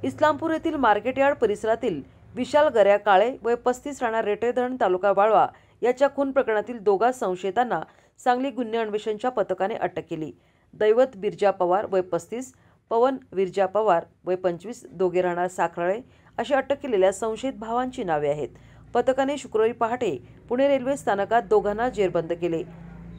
इस्लामपूर येथील market yard परिसरातील विशाल गर्या काळे वय 35 राहणार रेटेधरण तालुका वाळवा याच्या खून प्रकरणातील दोघा संशयितांना सांगली गुन्हे अन्वेषणच्या पथकाने अटक केली। दैवत बिरजा पवार वय 35, पवन विरजा पवार वय 25 दोघे राहणार साखराळे अशी अटक केलेल्या संशयित भावांची नावे आहेत। पथकाने शुक्रवारी पहाटे पुणे रेल्वे स्थानकात दोघांना जेरबंद केले।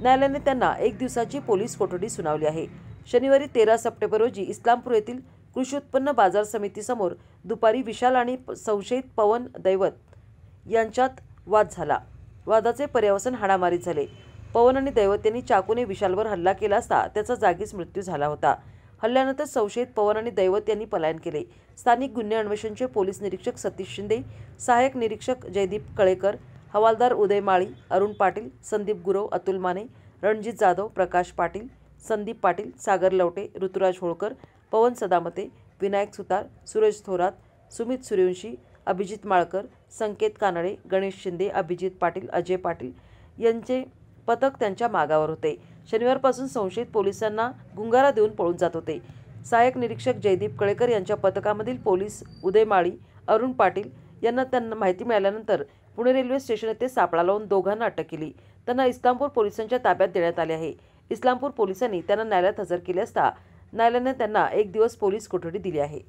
न्यायालयाने त्यांना 1 दिवसाची पोलीस कोठडी सुनावली आहे। शनिवारी 13 सप्टेंबर रोजी इस्लामपूर येथील कृषी उत्पन्न बाजार समितीसमोर दुपारी विशाल आणि संशयित पवन दैवत यांच्यात वाद झाला। वादाचे पर्यवसन हाणामारीत झाले। पवन आणि दैवत यांनी चाकूने विशालवर हल्ला केला असता त्याचा जागीच मृत्यू झाला होता। हल्ल्यानंतर संशयित पवन आणि दैवत यांनी पलायन केले। स्थानिक गुन्हे अन्वेषणचे पोलीस निरीक्षक सतीश शिंदे, सहाय्यक निरीक्षक जयदीप कळेकर, हवालदार उदय माळी, अरुण पाटील, संदीप गुरव, अतुल माने, रणजित जाधव, प्रकाश पाटील, संदीप पाटील, सागर लवटे, ऋतुराज होळकर, पवन सदामते, विनायक सुतार, सूरज थोरात, सुमित सूर्यवंशी, अभिजित माळकर, संकेत कानडे, गणेश शिंदे, अभिजित पाटील, अजय पाटील यांचे पथक त्यांच्या मागावर होते। शनिवारपासून संशयित पोलिसांना गुंगारा देऊन पळून जात होते। सहाय्यक निरीक्षक जयदीप कळेकर यांच्या पथकामधील पोलीस उदय माळी, अरुण पाटील यांना माहिती मिळाल्यानंतर पुणे रेल्वे स्टेशन येथे सापळा लावून दोघांना अटक केली। त्यांना इस्लामपूर पोलिसांच्या ताब्यात देण्यात आले आहे। इस्लामपूर पोलिसांनी त्यांना न्यायालयात हजर केले असता न्यायालयाने त्यांना 1 दिवस पोलीस कोठडी दिली आहे।